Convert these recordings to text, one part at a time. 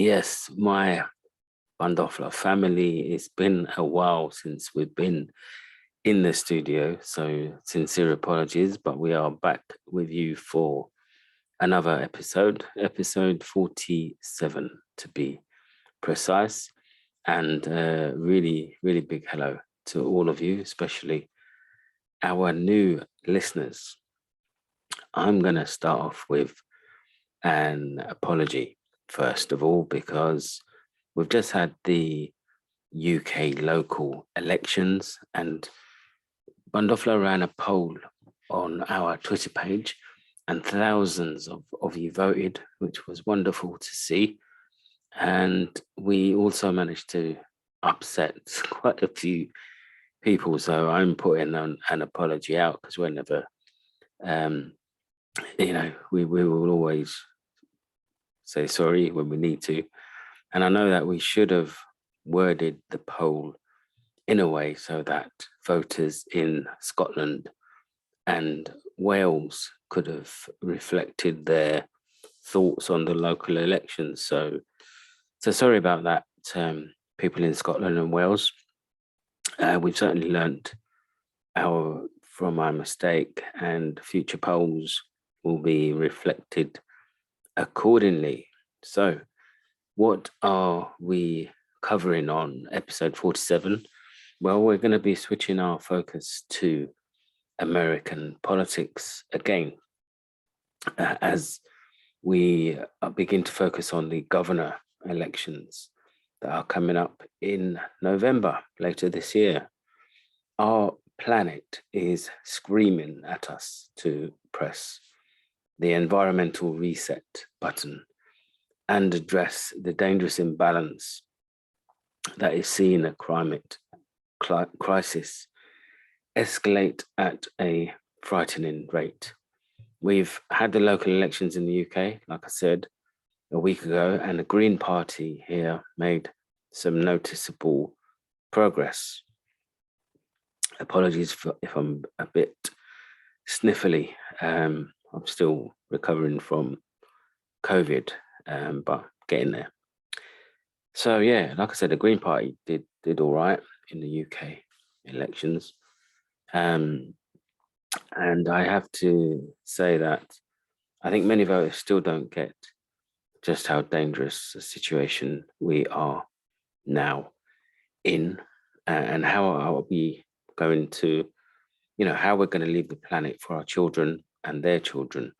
Yes, my Bandofla family, it's been a while since we've been in the studio, so sincere apologies, but we are back with you for another episode 47 to be precise. And really, really big hello to all of you, especially our new listeners. I'm going to start off with an apology, first of all, because we've just had the UK local elections, and Bandofla ran a poll on our Twitter page, and thousands of you voted, which was wonderful to see. And we also managed to upset quite a few people. So I'm putting an apology out because we're never, we will always say sorry when we need to. And I know that we should have worded the poll in a way so that voters in Scotland and Wales could have reflected their thoughts on the local elections. So sorry about that, people in Scotland and Wales. We've certainly learned from our mistake, and future polls will be reflected accordingly. So what are we covering on episode 47? Well, we're going to be switching our focus to American politics again, as we begin to focus on the governor elections that are coming up in November later this year. Our planet is screaming at us to press the environmental reset button and address the dangerous imbalance that is seeing a climate crisis escalate at a frightening rate. We've had the local elections in the UK, like I said, a week ago, and the Green Party here made some noticeable progress. Apologies if I'm a bit sniffly. I'm still recovering from COVID, but getting there. So yeah, like I said, the Green Party did all right in the UK elections. And I have to say that I think many voters still don't get just how dangerous a situation we are now in, and how are we going to, how we're going to leave the planet for our children and their children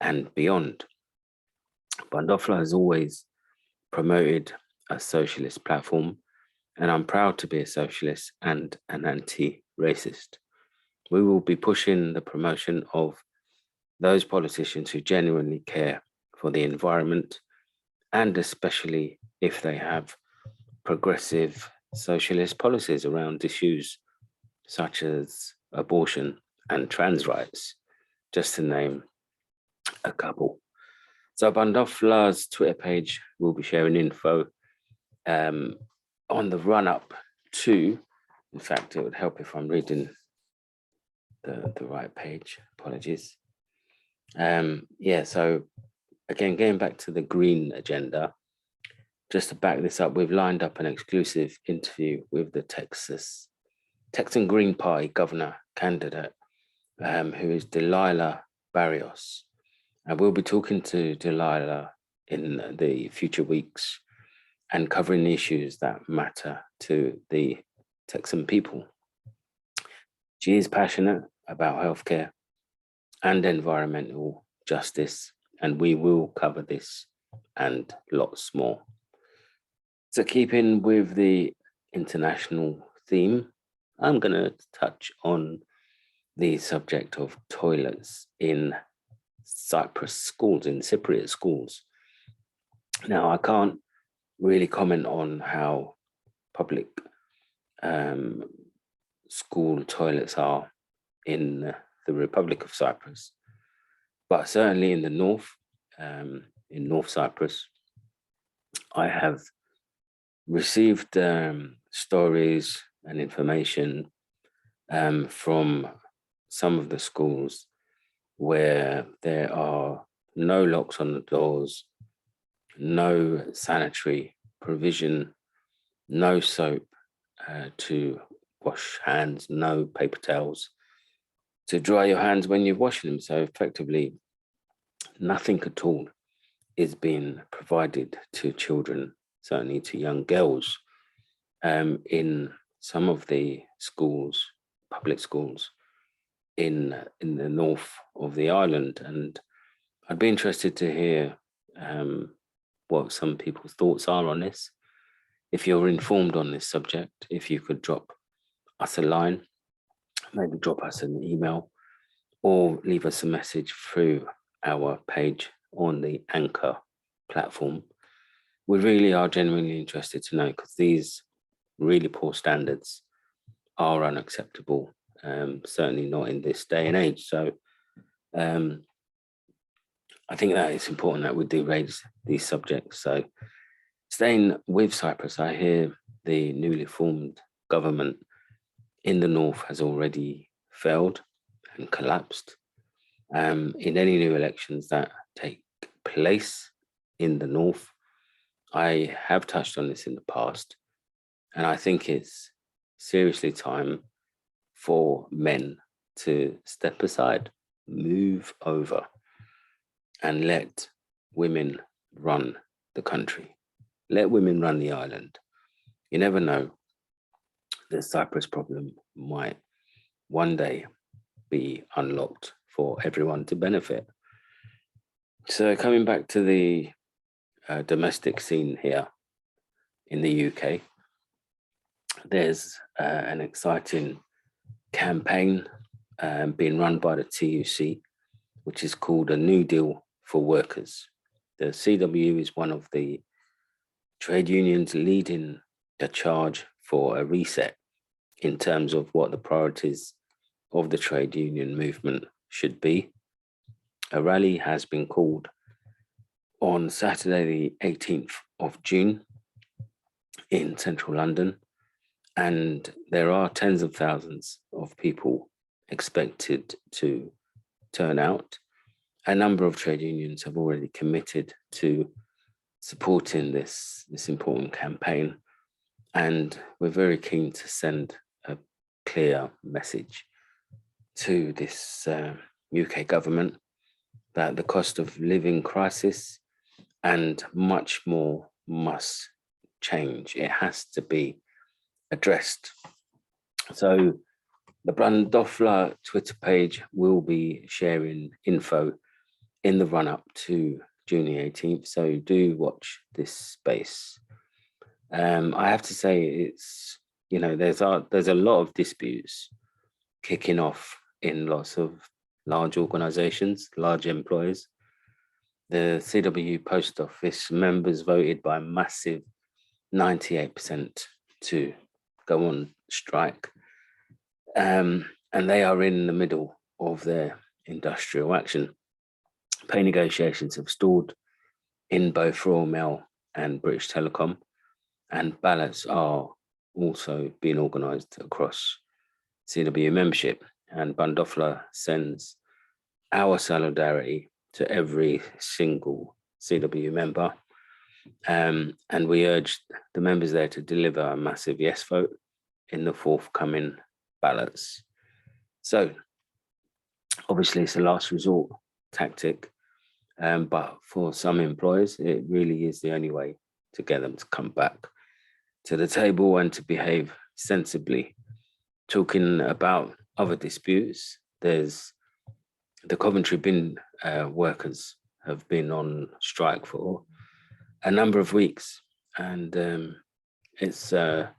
and beyond. Bandofla has always promoted a socialist platform, and I'm proud to be a socialist and an anti-racist. We will be pushing the promotion of those politicians who genuinely care for the environment, and especially if they have progressive socialist policies around issues such as abortion and trans rights, just to name a couple. So Bandofla's Twitter page will be sharing info on the run-up to, in fact, it would help if I'm reading the right page, apologies. So again, getting back to the green agenda, just to back this up, we've lined up an exclusive interview with the Texan Green Party governor candidate, who is Delilah Barrios. And we'll be talking to Delilah in the future weeks and covering the issues that matter to the Texan people. She is passionate about healthcare and environmental justice, and we will cover this and lots more. So keeping with the international theme, I'm going to touch on the subject of toilets in Cyprus schools, in Cypriot schools. Now, I can't really comment on how public school toilets are in the Republic of Cyprus, but certainly in the north, in North Cyprus, I have received stories and information from some of the schools where there are no locks on the doors, no sanitary provision, no soap to wash hands, no paper towels to dry your hands when you're washing them. So effectively, nothing at all is being provided to children, certainly to young girls, in some of the schools, public schools in the north of the island. And I'd be interested to hear what some people's thoughts are on this. If you're informed on this subject, if you could drop us a line, maybe drop us an email, or leave us a message through our page on the Anchor platform. We really are genuinely interested to know, because these really poor standards are unacceptable, certainly not in this day and age. So I think that it's important that we do raise these subjects. So staying with Cyprus, I hear the newly formed government in the north has already failed and collapsed. In any new elections that take place in the north, I have touched on this in the past, and I think it's seriously time for men to step aside, move over, and let women run the country. Let women run the island. You never know, the Cyprus problem might one day be unlocked for everyone to benefit. So coming back to the domestic scene here in the UK, there's an exciting campaign being run by the TUC, which is called a New Deal for Workers. The CW is one of the trade unions leading the charge for a reset in terms of what the priorities of the trade union movement should be. A rally has been called on Saturday, the 18th of June in central London, and there are tens of thousands of people expected to turn out. A number of trade unions have already committed to supporting this important campaign, and we're very keen to send a clear message to this UK government that the cost of living crisis and much more must change. It has to be addressed. So the Bandofla Twitter page will be sharing info in the run-up to June the 18th, so do watch this space. I have to say, it's, you know, there's a lot of disputes kicking off in lots of large organizations, large employers. The CW post office members voted by a massive 98% to go on strike. And they are in the middle of their industrial action. Pay negotiations have stalled in both Royal Mail and British Telecom, and ballots are also being organised across CW membership. And Bandofla sends our solidarity to every single CW member. And we urge the members there to deliver a massive yes vote in the forthcoming ballots. So obviously it's a last resort tactic, but for some employers, it really is the only way to get them to come back to the table and to behave sensibly. Talking about other disputes, there's the Coventry bin workers have been on strike for a number of weeks, and it's a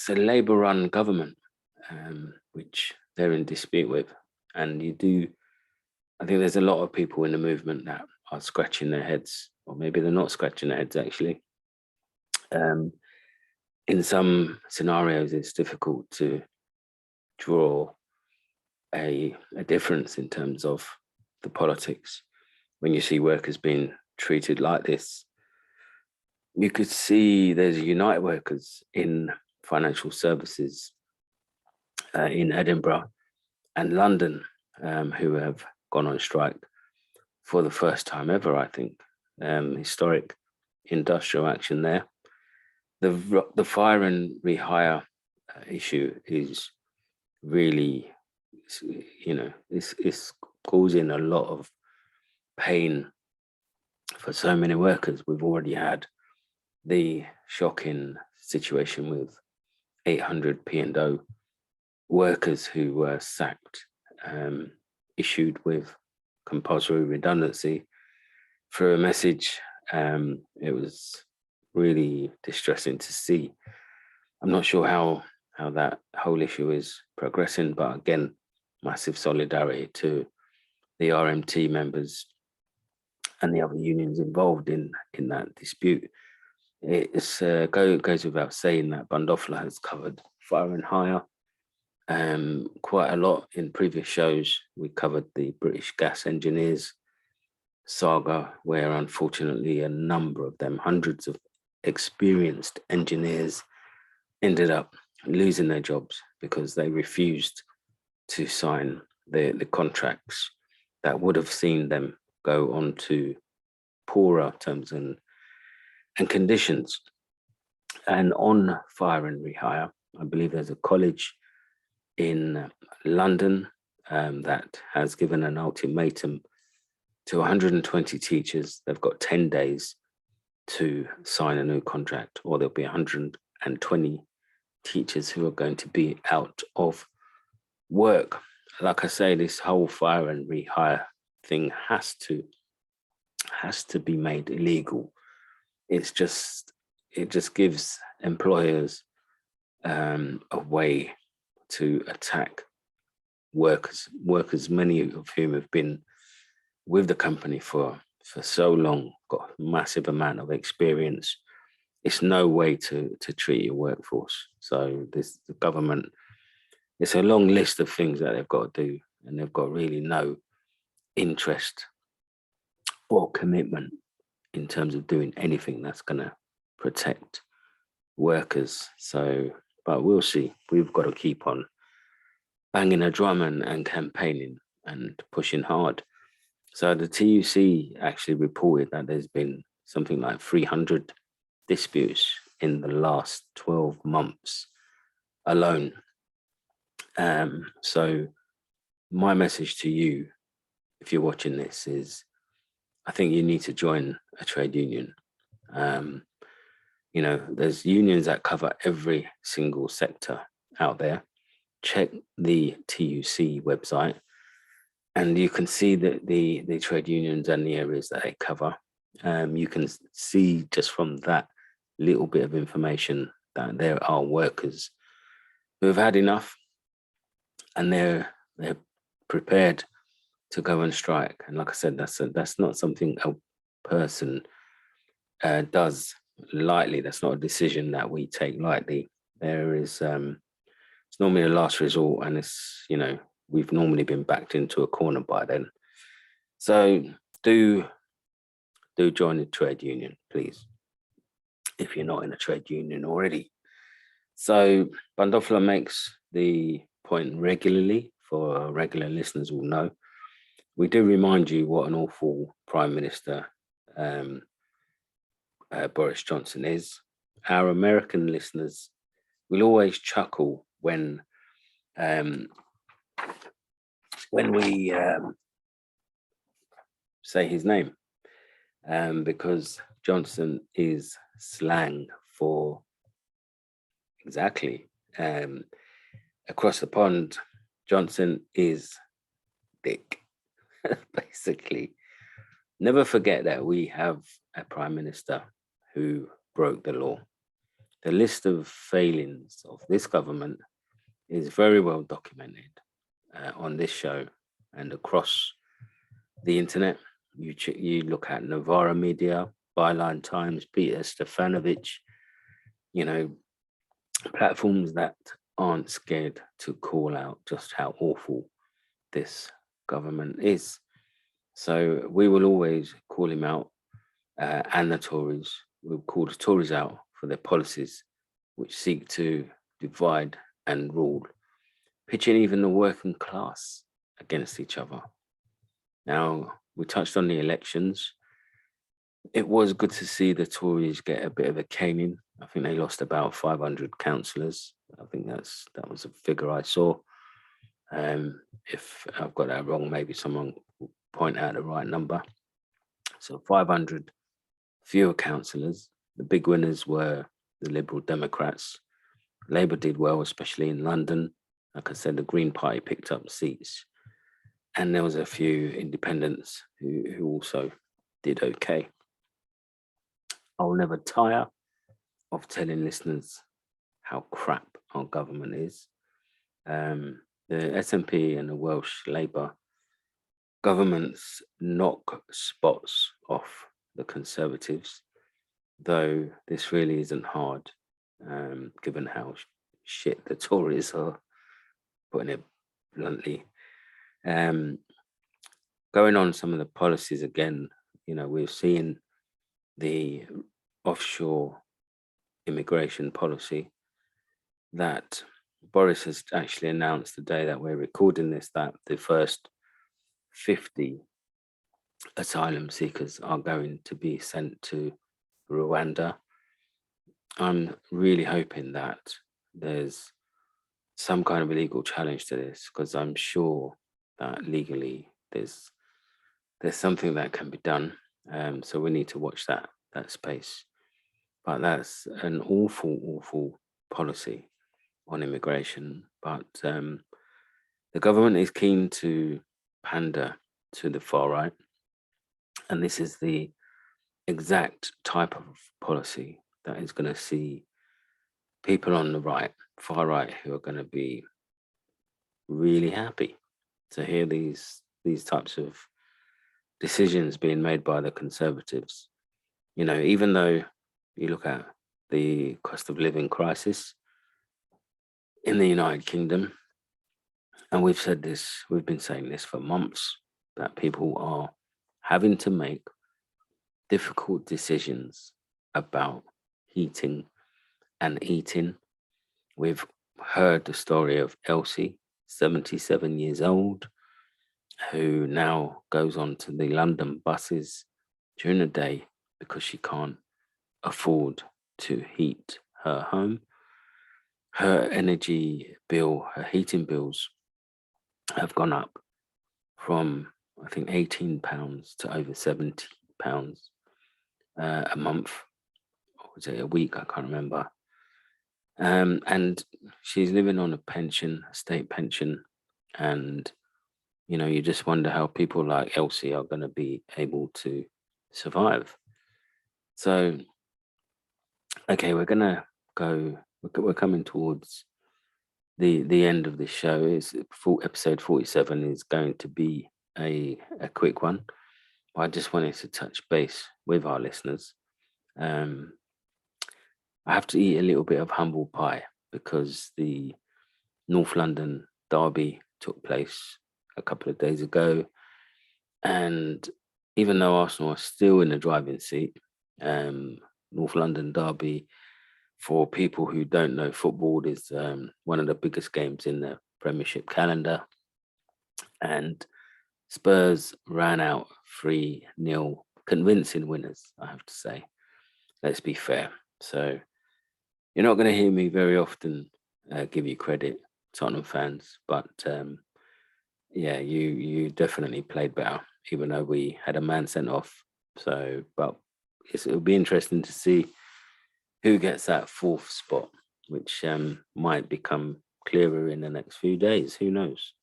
Labour-run government which they're in dispute with, and I think there's a lot of people in the movement that are scratching their heads, or maybe they're not scratching their heads actually. In some scenarios, it's difficult to draw a difference in terms of the politics when you see workers being treated like this. You could see there's United Workers in financial services in Edinburgh and London who have gone on strike for the first time ever, I think. historic industrial action there. The fire and rehire issue is really, it's causing a lot of pain for so many workers. We've already had the shocking situation with 800 P&O workers who were sacked, issued with compulsory redundancy through a message. It was really distressing to see. I'm not sure how that whole issue is progressing, but again, massive solidarity to the RMT members and the other unions involved in that dispute. It goes without saying that Bandofla has covered fire and hire quite a lot in previous shows. We covered the British gas engineers saga, where unfortunately a number of them, hundreds of experienced engineers, ended up losing their jobs because they refused to sign the contracts that would have seen them go on to poorer terms and conditions. And on fire and rehire, I believe there's a college in London that has given an ultimatum to 120 teachers. They've got 10 days to sign a new contract, or there'll be 120 teachers who are going to be out of work. Like I say, this whole fire and rehire thing has to be made illegal. It just gives employers a way to attack workers, many of whom have been with the company for so long, got a massive amount of experience. It's no way to treat your workforce. So the government, it's a long list of things that they've got to do, and they've got really no interest or commitment in terms of doing anything that's going to protect workers. So, but we'll see. We've got to keep on banging a drum and campaigning and pushing hard. So the TUC actually reported that there's been something like 300 disputes in the last 12 months alone. So my message to you, if you're watching this, is I think you need to join a trade union. There's unions that cover every single sector out there. Check the TUC website, and you can see that the trade unions and the areas that they cover. You can see just from that little bit of information that there are workers who have had enough, and they're prepared to go and strike. And like I said, that's not something a person does lightly. That's not a decision that we take lightly. There is it's normally a last resort, and it's, we've normally been backed into a corner by then. So do join a trade union, please, if you're not in a trade union already. So Bandofla makes the point regularly, for regular listeners will know. We do remind you what an awful Prime Minister Boris Johnson is. Our American listeners will always chuckle when we say his name, because Johnson is slang for exactly. Across the pond, Johnson is dick, basically. Never forget that we have a Prime Minister who broke the law. The list of failings of this government is very well documented on this show and across the internet. You look at Novara Media, Byline Times, Peter Stefanovic, platforms that aren't scared to call out just how awful this government is. So we will always call him out, and the Tories. We'll call the Tories out for their policies which seek to divide and rule, pitching even the working class against each other. Now, we touched on the elections. it was good to see the Tories get a bit of a caning. I think they lost about 500 councillors. I think that was a figure I saw. If I've got that wrong, maybe someone will point out the right number. So 500 fewer councillors. The big winners were the Liberal Democrats. Labour did well, especially in London. Like I said, the Green Party picked up seats. And there was a few independents who also did okay. I'll never tire of telling listeners how crap our government is. The SNP and the Welsh Labour governments knock spots off the Conservatives, though this really isn't hard, given how shit the Tories are, putting it bluntly. Going on some of the policies again, we've seen the offshore immigration policy that Boris has actually announced the day that we're recording this, that the first 50 asylum seekers are going to be sent to Rwanda. I'm really hoping that there's some kind of a legal challenge to this, because I'm sure that legally there's something that can be done. So we need to watch that space. But that's an awful policy on immigration. But the government is keen to pander to the far right. And this is the exact type of policy that is going to see people on the right, far right, who are going to be really happy to hear these types of decisions being made by the Conservatives. Even though you look at the cost of living crisis in the United Kingdom, and we've been saying this for months, that people are having to make difficult decisions about heating and eating. We've heard the story of Elsie, 77 years old, who now goes on to the London buses during the day because she can't afford to heat her home. Her energy bill, her heating bills have gone up from, I think, £18 to over £70 a month. Or was it a week? I can't remember. And she's living on a state pension. And, you just wonder how people like Elsie are going to be able to survive. So, okay, we're going to go, we're coming towards the end of the show. Is episode 47 is going to be a quick one. I just wanted to touch base with our listeners. I have to eat a little bit of humble pie because the North London derby took place a couple of days ago. And even though Arsenal are still in the driving seat, North London derby, for people who don't know football, is one of the biggest games in the Premiership calendar. And Spurs ran out 3-0, convincing winners, I have to say. Let's be fair. So you're not going to hear me very often give you credit, Tottenham fans, but yeah, you definitely played better, even though we had a man sent off. So, but it'll be interesting to see who gets that fourth spot, which might become clearer in the next few days. Who knows?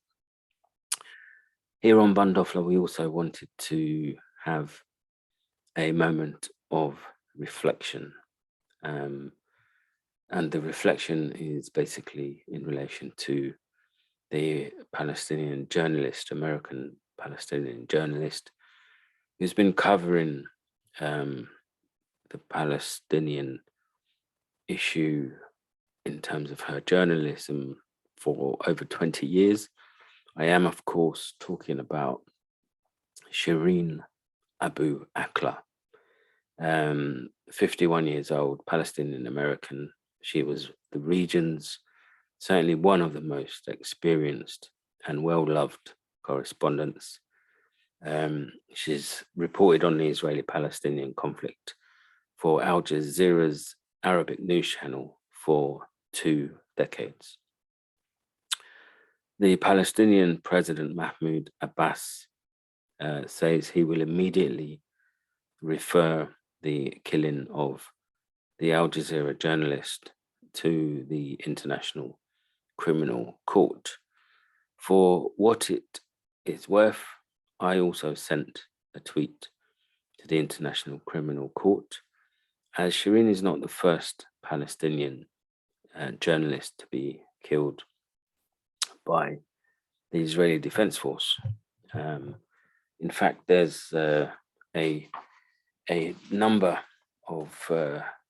Here on Bandofla, we also wanted to have a moment of reflection. And the reflection is basically in relation to the Palestinian journalist, American Palestinian journalist, who's been covering the Palestinian issue in terms of her journalism for over 20 years. I am, of course, talking about Shireen Abu Aqla, 51 years old, Palestinian American. She was the region's, certainly one of the most experienced and well-loved correspondents. She's reported on the Israeli-Palestinian conflict for Al Jazeera's Arabic news channel for 2 decades. The Palestinian President Mahmoud Abbas says he will immediately refer the killing of the Al Jazeera journalist to the International Criminal Court. For what it is worth, I also sent a tweet to the International Criminal Court, as Shireen is not the first Palestinian journalist to be killed by the Israeli Defense Force. In fact, there's a number of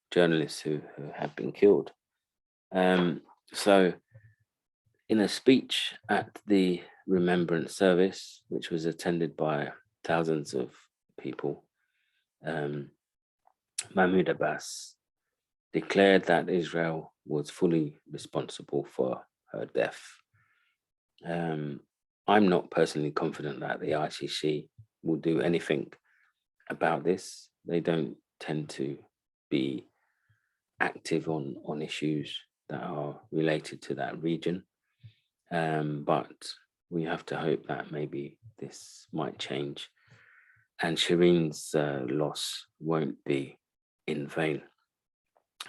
journalists who have been killed. So in a speech at the Remembrance Service, which was attended by thousands of people, Mahmoud Abbas declared that Israel was fully responsible for her death. I'm not personally confident that the ICC will do anything about this. They don't tend to be active on issues that are related to that region. But we have to hope that maybe this might change and Shireen's loss won't be in vain.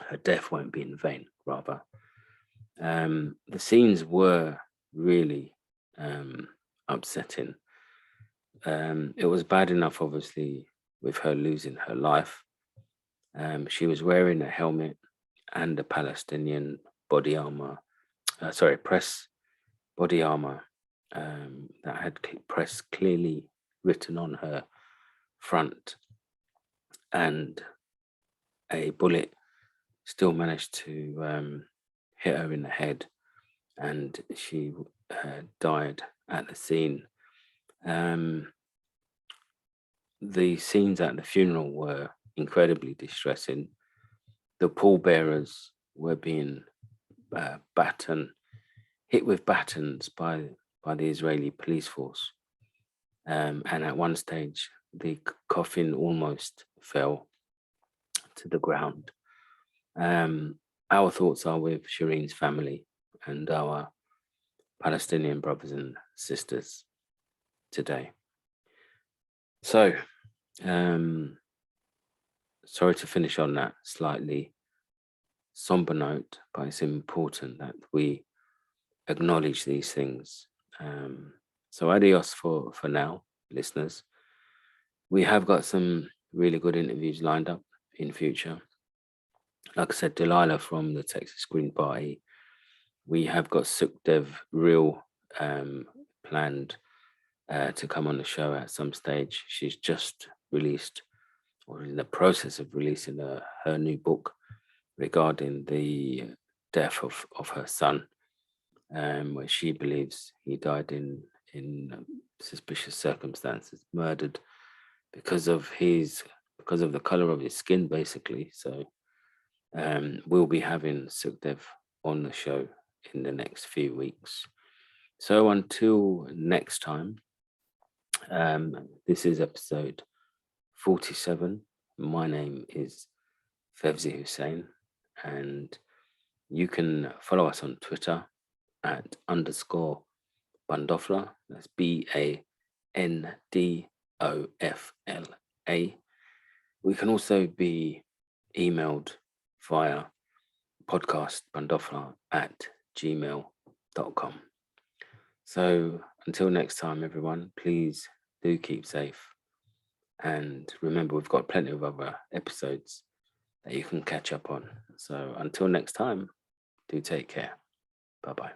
Her death won't be in vain, rather. The scenes were really upsetting. It was bad enough, obviously, with her losing her life. She was wearing a helmet and a Palestinian body armor, press body armor that had press clearly written on her front, and a bullet still managed to hit her in the head, and she died at the scene. The scenes at the funeral were incredibly distressing. The pallbearers were being hit with batons by the Israeli police force. And at one stage, the coffin almost fell to the ground. Our thoughts are with Shireen's family and our Palestinian brothers and sisters today. So, sorry to finish on that slightly somber note, but it's important that we acknowledge these things. So adios for now, listeners. We have got some really good interviews lined up in future. Like I said, Delilah from the Texas Green Party. We have got Sukhdev Real planned to come on the show at some stage. She's just released, or in the process of releasing her new book regarding the death of her son, where she believes he died in suspicious circumstances, murdered because of the color of his skin, basically. So we'll be having Sukhdev on the show in the next few weeks. So until next time, this is episode 47. My name is Fevzi Hussein, and you can follow us on Twitter at _Bandofla. That's BANDOFLA. We can also be emailed via podcastbandofla@gmail.com. So until next time, everyone, please do keep safe. And remember, we've got plenty of other episodes that you can catch up on. So until next time, do take care. Bye-bye.